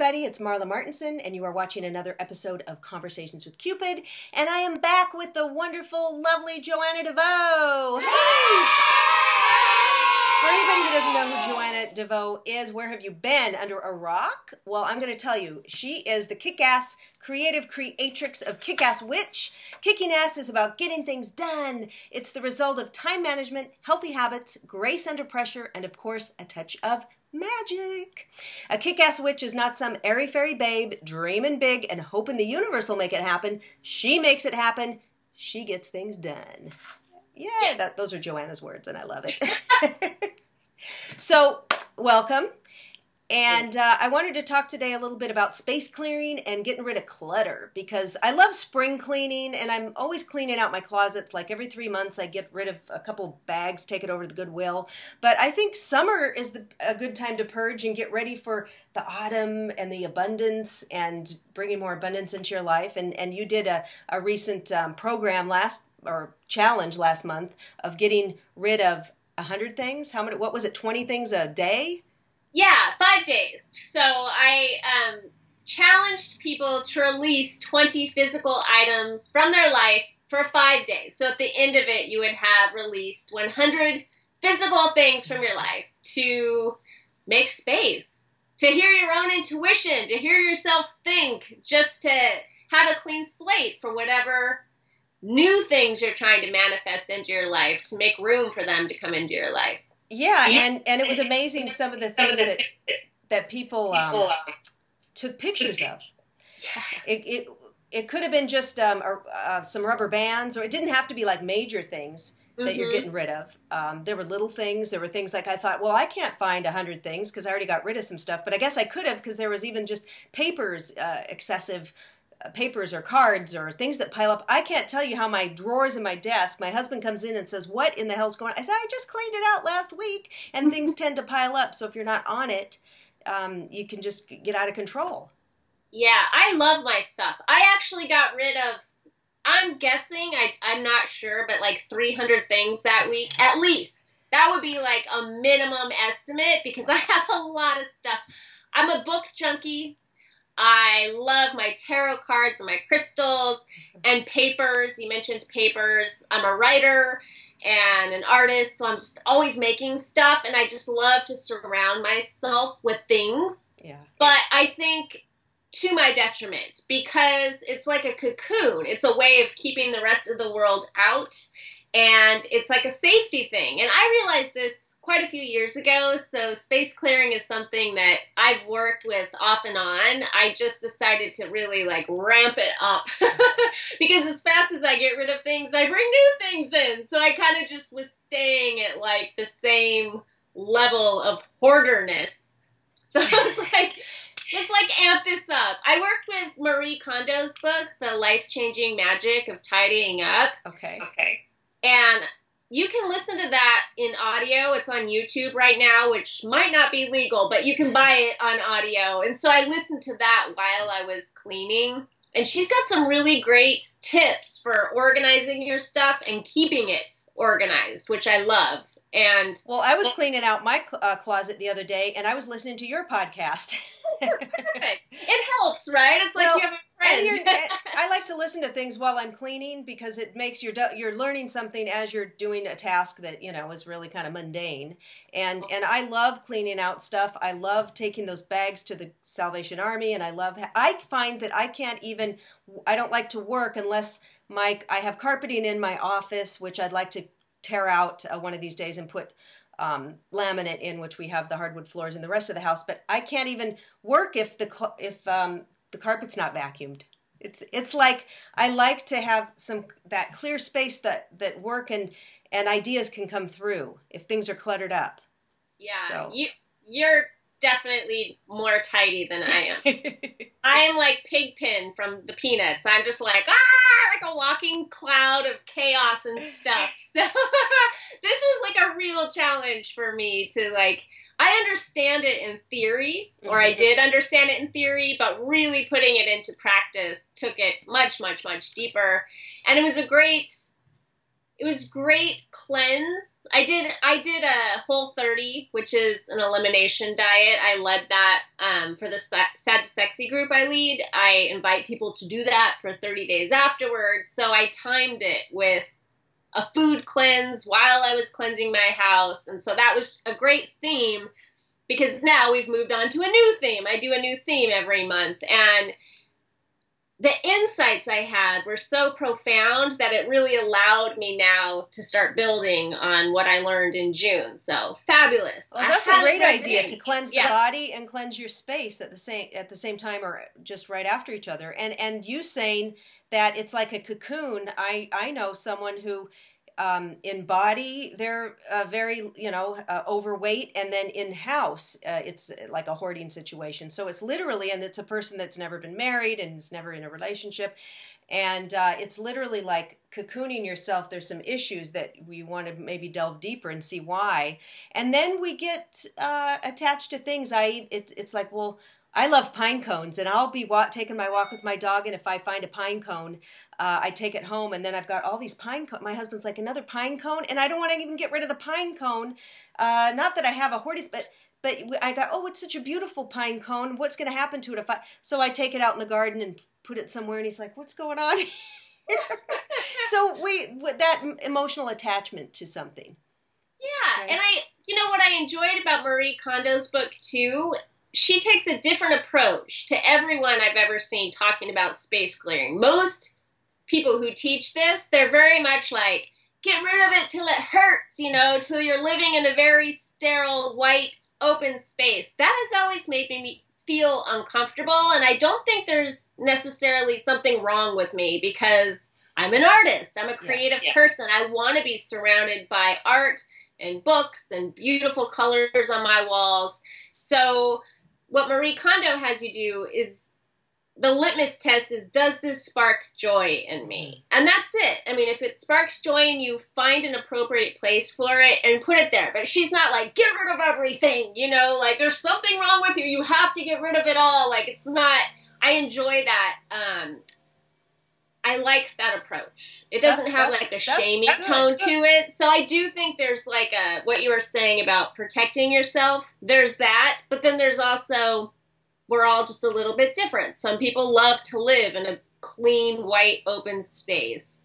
everybody, it's Marla Martenson, and you are watching another episode of Conversations with Cupid, and I am back with the wonderful, lovely Joanna DeVoe. Hey! For anybody who doesn't know who Joanna DeVoe is, where have you been? Under a rock? Well, I'm going to tell you, she is the kick-ass creative creatrix of Kick-Ass Witch. Kicking ass is about getting things done. It's the result of time management, healthy habits, grace under pressure, and of course, a touch of magic. A kick-ass witch is not some airy-fairy babe dreaming big and hoping the universe will make it happen. She makes it happen. She gets things done. Yeah, those are Joanna's words, and I love it. So, welcome. And I wanted to talk today a little bit about space clearing and getting rid of clutter, because I love spring cleaning, and I'm always cleaning out my closets. Like every 3 months, I get rid of a couple bags, take it over to the Goodwill. But I think summer is a good time to purge and get ready for the autumn and the abundance and bringing more abundance into your life. And you did a recent program challenge last month of getting rid of 100 things. What was it, 20 things a day? Yeah, 5 days. So I challenged people to release 20 physical items from their life for 5 days. So at the end of it, you would have released 100 physical things from your life to make space, to hear your own intuition, to hear yourself think, just to have a clean slate for whatever new things you're trying to manifest into your life, to make room for them to come into your life. Yeah, and it was amazing some of the things that people took pictures of. Yeah. It could have been just some rubber bands, or it didn't have to be like major things that you're getting rid of. There were little things. There were things like I thought, well, I can't find 100 things because I already got rid of some stuff. But I guess I could have, because there was even just papers, excessive papers or cards or things that pile up. I can't tell you how my drawers in my desk, my husband comes in and says, what in the hell's going on? I said, I just cleaned it out last week, and things tend to pile up. So if you're not on it, you can just get out of control. Yeah, I love my stuff. I actually got rid of, I'm guessing, I'm not sure, but like 300 things that week, at least. That would be like a minimum estimate, because I have a lot of stuff. I'm a book junkie. I love my tarot cards and my crystals and papers. You mentioned papers. I'm a writer and an artist, so I'm just always making stuff, and I just love to surround myself with things. Yeah. But I think to my detriment, because it's like a cocoon. It's a way of keeping the rest of the world out, and it's like a safety thing. And I realized this quite a few years ago, so space clearing is something that I've worked with off and on. I just decided to really like ramp it up because as fast as I get rid of things, I bring new things in. So I kind of just was staying at like the same level of hoarderness. So I was like, let's like amp this up. I worked with Marie Kondo's book, The Life-Changing Magic of Tidying Up. Okay. And you can listen to that in audio. It's on YouTube right now, which might not be legal, but you can buy it on audio. And so I listened to that while I was cleaning. And she's got some really great tips for organizing your stuff and keeping it organized, which I love. And well, I was cleaning out my closet the other day, and I was listening to your podcast. Perfect. It helps, right? It's like you have a friend. I like to listen to things while I'm cleaning, because it makes you're learning something as you're doing a task that, is really kind of mundane. And I love cleaning out stuff. I love taking those bags to the Salvation Army, and I find that I don't like to work unless I have carpeting in my office, which I'd like to tear out one of these days and put laminate in, which we have the hardwood floors in the rest of the house. But I can't even work if the carpet's not vacuumed. It's like I like to have that clear space that work and ideas can come through if things are cluttered up. Yeah, so. You're definitely more tidy than I am. I am like Pigpen from the Peanuts. I'm just like a walking cloud of chaos and stuff. So this was like a real challenge for me to like, I understand it in theory, or I did understand it in theory, but really putting it into practice took it much, much, much deeper. And it was a great It was great cleanse. I did a Whole30, which is an elimination diet. I led that for the Sad to Sexy group I lead. I invite people to do that for 30 days afterwards. So I timed it with a food cleanse while I was cleansing my house. And so that was a great theme, because now we've moved on to a new theme. I do a new theme every month. And the insights I had were so profound that it really allowed me now to start building on what I learned in June. So fabulous. Well, that's a great idea, to cleanse the body and cleanse your space at the same time, or just right after each other. And you saying that it's like a cocoon. I know someone who in body they're very overweight, and then in house it's like a hoarding situation. So it's literally, and it's a person that's never been married and is never in a relationship, and it's literally like cocooning yourself. There's some issues that we want to maybe delve deeper and see why, and then we get attached to things. It's like, well, I love pine cones, and I'll be taking my walk with my dog, and if I find a pine cone, I take it home, and then I've got all these pine cones. My husband's like, another pine cone? And I don't want to even get rid of the pine cone. Not that I have a hoardies, but I got, oh, it's such a beautiful pine cone. What's going to happen to it if so I take it out in the garden and put it somewhere, and he's like, what's going on here? So that emotional attachment to something. Yeah, right? And what I enjoyed about Marie Kondo's book too, she takes a different approach to everyone I've ever seen talking about space clearing. Most people who teach this, they're very much like, get rid of it till it hurts, till you're living in a very sterile, white, open space. That has always made me feel uncomfortable, and I don't think there's necessarily something wrong with me, because I'm an artist. I'm a creative person. I want to be surrounded by art and books and beautiful colors on my walls. So what Marie Kondo has you do is, the litmus test is, does this spark joy in me? And that's it. I mean, if it sparks joy in you, find an appropriate place for it and put it there. But she's not like, get rid of everything, like there's something wrong with you. You have to get rid of it all. Like, it's not, I enjoy that. I like that approach. It doesn't have like a shamey tone to it. So I do think there's like what you were saying about protecting yourself. There's that. But then there's also, we're all just a little bit different. Some people love to live in a clean, white, open space.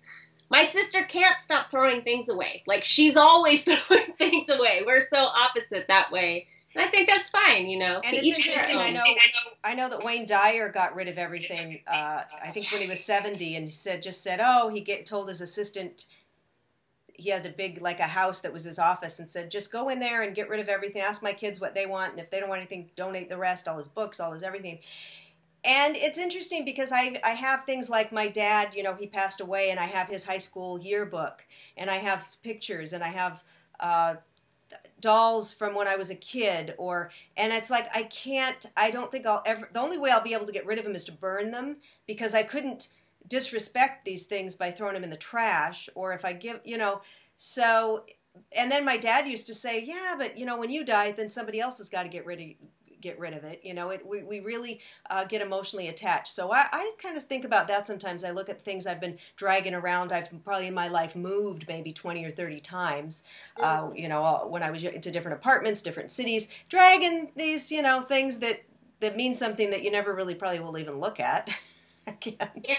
My sister can't stop throwing things away. Like, she's always throwing things away. We're so opposite that way. And I think that's fine, And to it's each their own. I know that Wayne Dyer got rid of everything, I think when he was 70, and he told his assistant, he had a house that was his office, and said, just go in there and get rid of everything. Ask my kids what they want, and if they don't want anything, donate the rest, all his books, all his everything. And it's interesting because I have things like my dad, he passed away, and I have his high school yearbook, and I have pictures, and I have dolls from when I was a kid, and it's like, I don't think the only way I'll be able to get rid of them is to burn them, because I couldn't disrespect these things by throwing them in the trash, or if I give, so, and then my dad used to say, yeah, but when you die, then somebody else has got to get rid of it. We really get emotionally attached. So I kind of think about that sometimes. I look at things I've been dragging around. I've probably in my life moved maybe 20 or 30 times, when I was into different apartments, different cities, dragging these, things that mean something that you never really probably will even look at again. Yeah.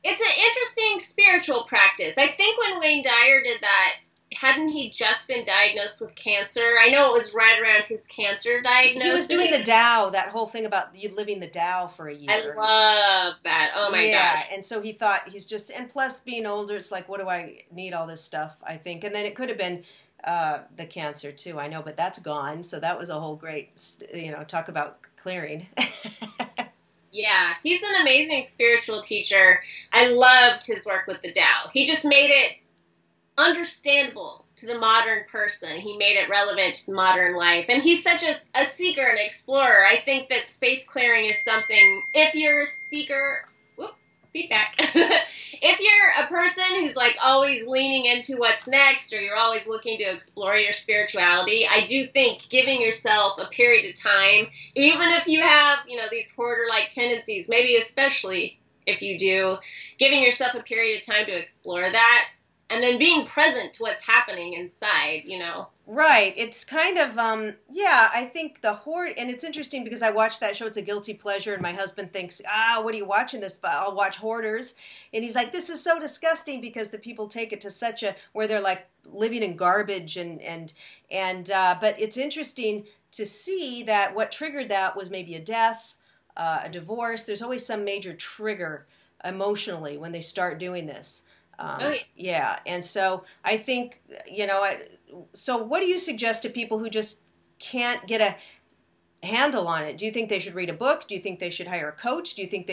It's an interesting spiritual practice. I think when Wayne Dyer did that, hadn't he just been diagnosed with cancer? I know it was right around his cancer diagnosis. He was doing the Tao, that whole thing about you living the Tao for a year. I love that. Oh my gosh. Yeah, and so he thought and plus being older, it's like, what do I need all this stuff, I think. And then it could have been the cancer too, I know, but that's gone. So that was a whole great, talk about clearing. Yeah, he's an amazing spiritual teacher. I loved his work with the Tao. He just made it understandable to the modern person. He made it relevant to modern life. And he's such a seeker and explorer. I think that space clearing is something, if you're a seeker, feedback. If you're a person who's like always leaning into what's next, or you're always looking to explore your spirituality, I do think giving yourself a period of time, even if you have, these hoarder-like tendencies, maybe especially if you do, giving yourself a period of time to explore that and then being present to what's happening inside, you know. Right. It's kind of, yeah, I think the hoard, and it's interesting because I watched that show. It's a guilty pleasure, and my husband thinks, what are you watching this? But I'll watch Hoarders. And he's like, this is so disgusting because the people take it to such a, where they're like living in garbage but it's interesting to see that what triggered that was maybe a death, a divorce. There's always some major trigger emotionally when they start doing this. Yeah, and so I think, so what do you suggest to people who just can't get a handle on it? Do you think they should read a book? Do you think they should hire a coach? Do you think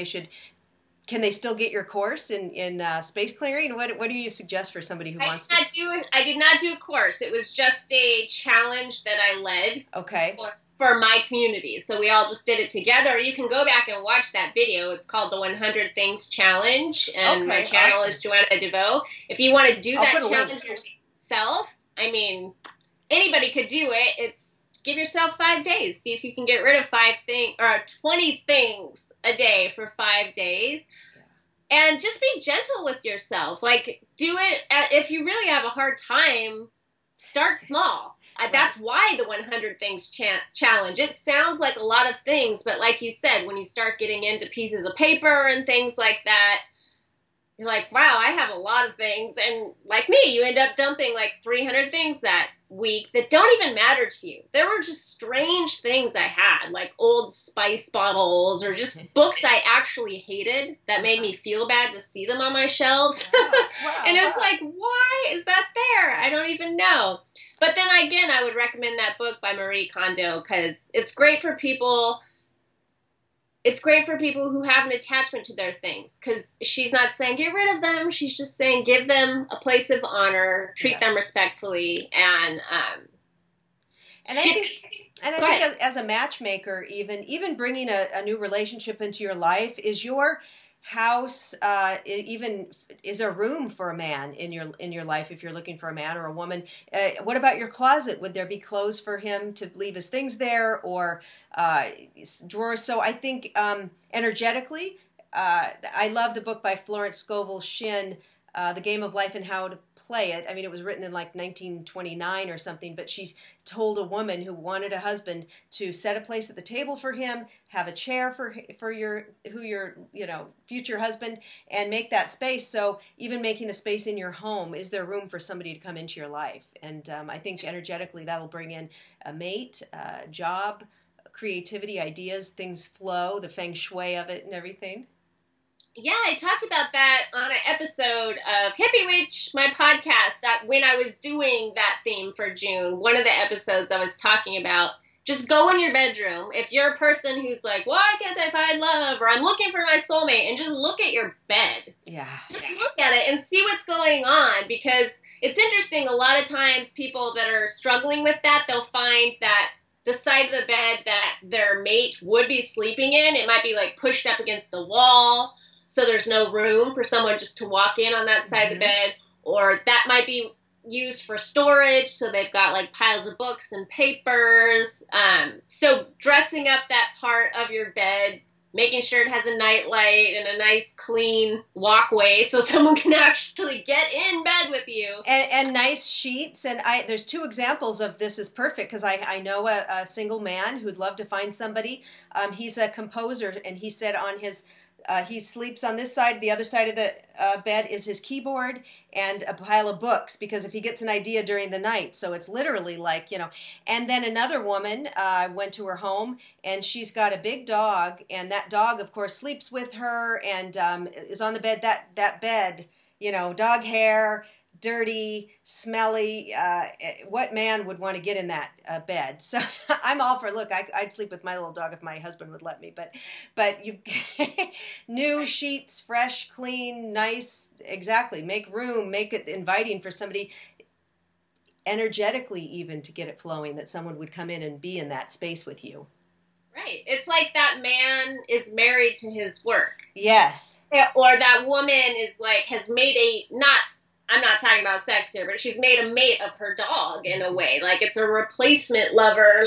can they still get your course in space clearing? What do you suggest for somebody who wants to? I did not do a course. It was just a challenge that I led. Okay. For my community. So we all just did it together. You can go back and watch that video. It's called the 100 Things Challenge. And my channel is Joanna DeVoe. If you want to do that challenge yourself, I mean, anybody could do it. It's give yourself 5 days. See if you can get rid of 20 things a day for 5 days. And just be gentle with yourself. Like, do it. If you really have a hard time, start small. That's why the 100 Things Challenge. It sounds like a lot of things, but like you said, when you start getting into pieces of paper and things like that, you're like, wow, I have a lot of things. And like me, you end up dumping like 300 things that week that don't even matter to you. There were just strange things I had, like old spice bottles or just books I actually hated that made me feel bad to see them on my shelves. And it was like, why is that there? I don't even know. But then again, I would recommend that book by Marie Kondo because it's great for people. It's great for people who have an attachment to their things because she's not saying get rid of them. She's just saying give them a place of honor, treat them respectfully, and I think as a matchmaker, even bringing a new relationship into your life, is your house even is there room for a man in your life if you're looking for a man or a woman? What about your closet? Would there be clothes for him to leave his things there or drawers? So I think energetically, I love the book by Florence Scovel Shinn, The Game of Life and How to Play It. I mean, it was written in like 1929 or something, but she's told a woman who wanted a husband to set a place at the table for him, have a chair for your future husband, and make that space. So even making the space in your home, is there room for somebody to come into your life? And I think energetically that'll bring in a mate, job, creativity, ideas, things flow, the feng shui of it and everything. Yeah, I talked about that on an episode of Hippie Witch, my podcast, when I was doing that theme for June. One of the episodes I was talking about, just go in your bedroom. If you're a person who's like, why can't I find love? Or I'm looking for my soulmate, and just look at your bed. Yeah. Just look at it and see what's going on, because it's interesting. A lot of times people that are struggling with that, they'll find that the side of the bed that their mate would be sleeping in, it might be like pushed up against the wall. So there's no room for someone just to walk in on that side of the bed, or that might be used for storage. So they've got like piles of books and papers. So dressing up that part of your bed, making sure it has a night light and a nice clean walkway so someone can actually get in bed with you. And nice sheets. And there's two examples of this is perfect because I know a single man who'd love to find somebody. He's a composer, and he said on his he sleeps on this side. The other side of the bed is his keyboard and a pile of books, because if he gets an idea during the night. So it's literally like, And then another woman went to her home, and she's got a big dog, and that dog, of course, sleeps with her and is on the bed. That bed, dog hair, dirty, smelly. What man would want to get in that bed? So I'm all for, look, I'd sleep with my little dog if my husband would let me. But you new sheets, fresh, clean, nice. Exactly. Make room. Make it inviting for somebody energetically, even to get it flowing, that someone would come in and be in that space with you. Right. It's like that man is married to his work. Yes. Or that woman is like, has made I'm not talking about sex here, but she's made a mate of her dog in a way. Like, it's a replacement lover,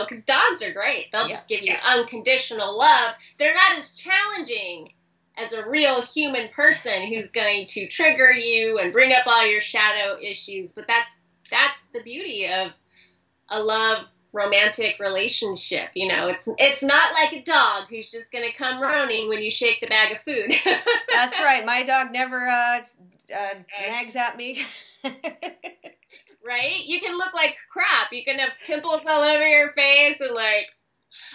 because dogs are great. They'll just give you unconditional love. They're not as challenging as a real human person who's going to trigger you and bring up all your shadow issues. But that's the beauty of a love romantic relationship. You know, it's not like a dog who's just going to come running when you shake the bag of food. That's right. My dog never nags at me. Right? You can look like crap. You can have pimples all over your face and like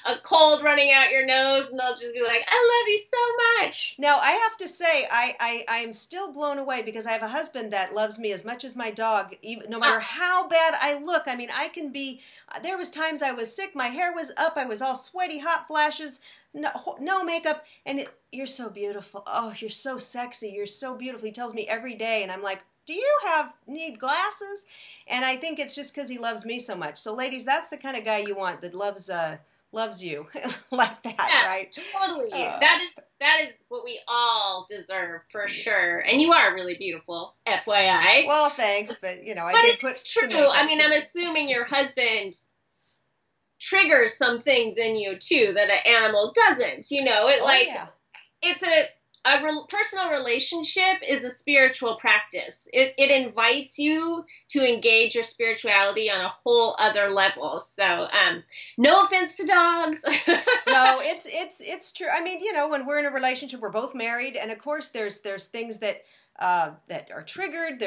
a cold running out your nose, and they'll just be like, I love you so much. Now, I have to say, I'm still blown away because I have a husband that loves me as much as my dog, even, no matter how bad I look. I mean, I can be, there was times I was sick, my hair was up, I was all sweaty, hot flashes, no makeup, and you're so beautiful. Oh, you're so sexy. You're so beautiful. He tells me every day, and I'm like, do you need glasses? And I think it's just because he loves me so much. So, ladies, that's the kind of guy you want that loves you like that, yeah, right? Totally. That is what we all deserve for sure. And you are really beautiful, FYI. Well, thanks, but you know, but it's true. I mean, I'm assuming your husband triggers some things in you too that an animal doesn't. You know, it's a personal relationship is a spiritual practice. It invites you to engage your spirituality on a whole other level. So, no offense to dogs. No, it's true. I mean, you know, when we're in a relationship, we're both married, and of course, there's things that are triggered.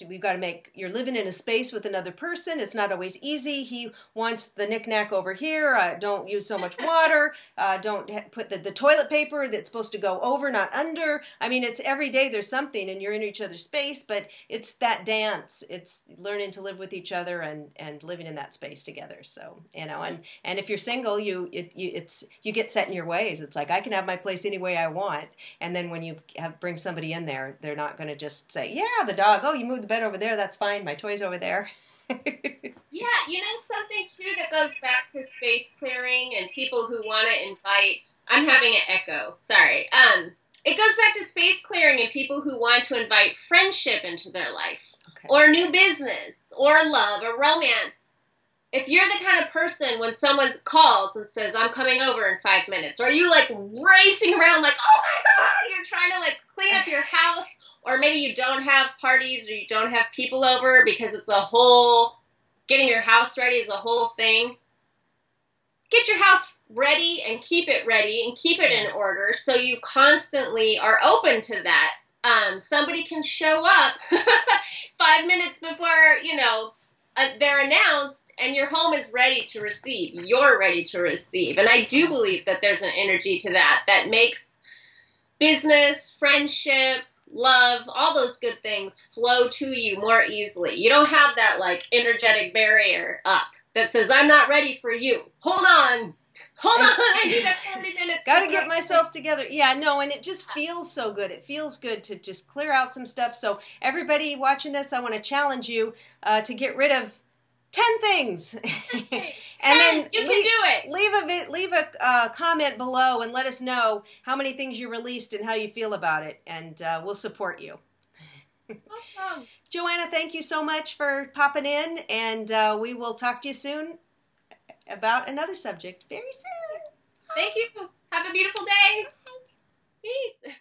We've got to you're living in a space with another person. It's not always easy. He wants the knick-knack over here. Don't use so much water. Don't put the toilet paper that's supposed to go over, not under. I mean, it's every day there's something, and you're in each other's space, but it's that dance. It's learning to live with each other and living in that space together. So, you know, and if you're single, you get set in your ways. It's like, I can have my place any way I want. And then when you bring somebody in there, they're not going to just say, yeah, the dog, oh, you moved the bed over there, that's fine, my toy's over there. Yeah, you know, something too that goes back to space clearing and people who want to invite, I'm having an echo, sorry. It goes back to space clearing and people who want to invite friendship into their life, okay, or new business, or love, or romance. If you're the kind of person when someone calls and says, I'm coming over in 5 minutes, or you like racing around like, oh my God, you're trying to like clean up your house, or maybe you don't have parties or you don't have people over because it's getting your house ready is a whole thing. Get your house ready and keep it in order so you constantly are open to that. Somebody can show up 5 minutes before, you know, they're announced, and your home is ready to receive. You're ready to receive. And I do believe that there's an energy to that makes business, friendship, love, all those good things flow to you more easily. You don't have that, like, energetic barrier up that says, I'm not ready for you. Hold on, I need that 40 minutes. Got to get myself together. Yeah, no, and it just feels so good. It feels good to just clear out some stuff. So everybody watching this, I want to challenge you to get rid of 10 things. And then you can do it. Leave a comment below and let us know how many things you released and how you feel about it, and we'll support you. Awesome. Joanna, thank you so much for popping in, and we will talk to you soon about another subject very soon. Thank you. Have a beautiful day. Peace.